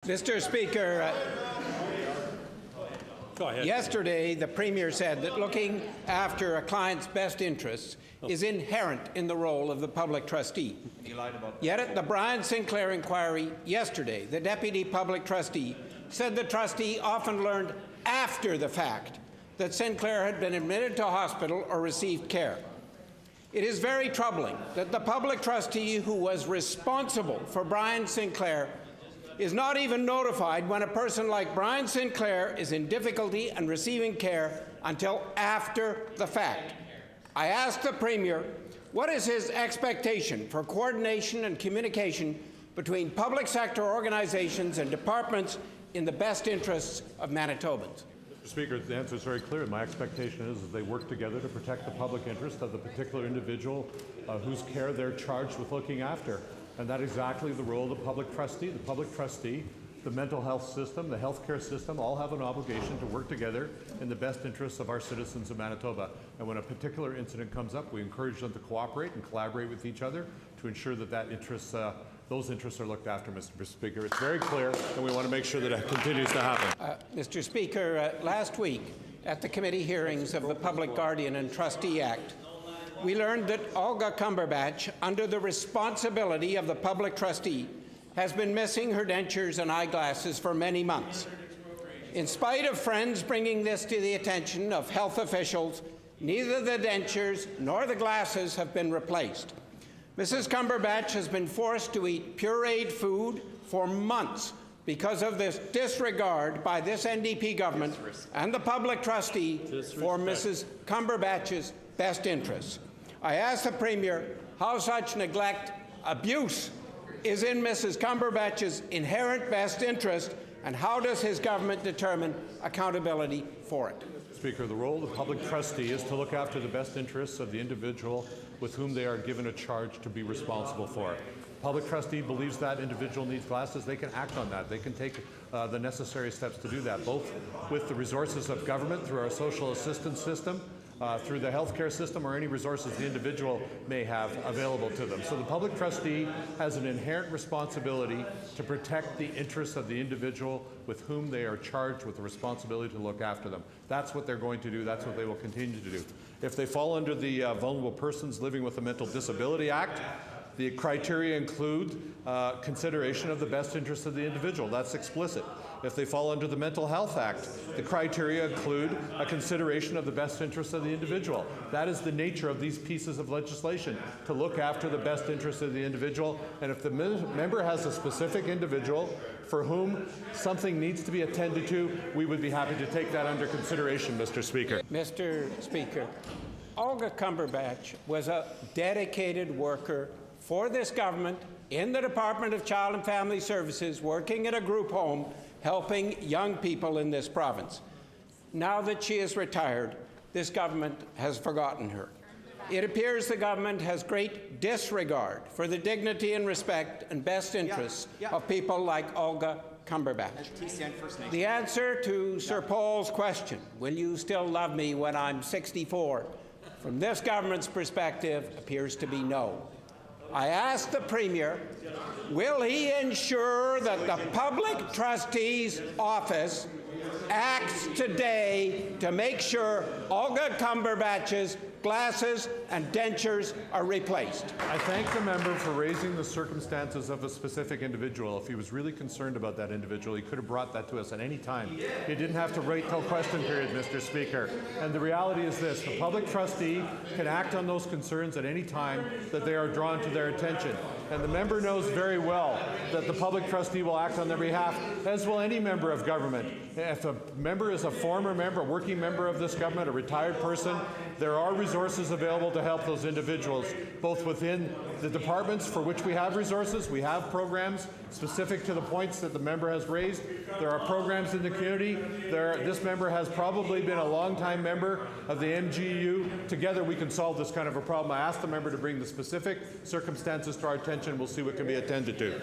Mr. Speaker, Go ahead. yesterday the Premier said that looking after a client's best interests is inherent in the role of the public trustee. He lied about that. Yet at the Brian Sinclair inquiry yesterday, the Deputy Public Trustee said the trustee often learned after the fact that Sinclair had been admitted to hospital or received care. It is very troubling that the public trustee who was responsible for Brian Sinclair is not even notified when a person like Brian Sinclair is in difficulty and receiving care until after the fact. I ask the Premier, what is his expectation for coordination and communication between public sector organizations and departments in the best interests of Manitobans? Mr. Speaker, the answer is very clear. My expectation is that they work together to protect the public interest of the particular individual whose care they're charged with looking after. And that's exactly the role of the public trustee. The public trustee, the mental health system, the healthcare system all have an obligation to work together in the best interests of our citizens of Manitoba. And when a particular incident comes up, we encourage them to cooperate and collaborate with each other to ensure that those interests are looked after, Mr. Speaker. It's very clear, and we want to make sure that it continues to happen. Mr. Speaker, last week at the committee hearings of the Public Guardian and Trustee Act, we learned that Olga Cumberbatch, under the responsibility of the public trustee, has been missing her dentures and eyeglasses for many months. In spite of friends bringing this to the attention of health officials, neither the dentures nor the glasses have been replaced. Mrs. Cumberbatch has been forced to eat pureed food for months because of this disregard by this NDP government and the public trustee for Mrs. Cumberbatch's best interests. I ask the Premier how such neglect, abuse, is in Mrs. Cumberbatch's inherent best interest, and how does his government determine accountability for it? Speaker, the role of the public trustee is to look after the best interests of the individual with whom they are given a charge to be responsible for. Public trustee believes that individual needs glasses, they can act on that. They can take the necessary steps to do that, both with the resources of government through our social assistance system, through the healthcare system, or any resources the individual may have available to them. So the public trustee has an inherent responsibility to protect the interests of the individual with whom they are charged with the responsibility to look after them. That's what they're going to do. That's what they will continue to do. If they fall under the Vulnerable Persons Living with a Mental Disability Act, the criteria include consideration of the best interests of the individual. That's explicit. If they fall under the Mental Health Act, the criteria include a consideration of the best interests of the individual. That is the nature of these pieces of legislation, to look after the best interests of the individual. And if the member has a specific individual for whom something needs to be attended to, we would be happy to take that under consideration, Mr. Speaker. Mr. Speaker, Olga Cumberbatch was a dedicated worker for this government in the Department of Child and Family Services, working at a group home, helping young people in this province. Now that she is retired, this government has forgotten her. It appears the government has great disregard for the dignity and respect and best interests of people like Olga Cumberbatch. The answer to Sir Paul's question, will you still love me when I'm 64, from this government's perspective, appears to be no. I ask the Premier, will he ensure that the Public Trustee's office acts today to make sure Olga Cumberbatch's glasses and dentures are replaced? I thank the member for raising the circumstances of a specific individual. If he was really concerned about that individual, he could have brought that to us at any time. He didn't have to wait till question period, Mr. Speaker. And the reality is this: the public trustee can act on those concerns at any time that they are drawn to their attention. And the member knows very well that the public trustee will act on their behalf, as will any member of government. If a member is a former member, a working member of this government, a retired person, there are resources available to help those individuals, both within the departments for which we have resources. We have programs specific to the points that the member has raised. There are programs in the community. This member has probably been a long-time member of the MGU. Together we can solve this kind of a problem. I ask the member to bring the specific circumstances to our attention. We'll see what can be attended to.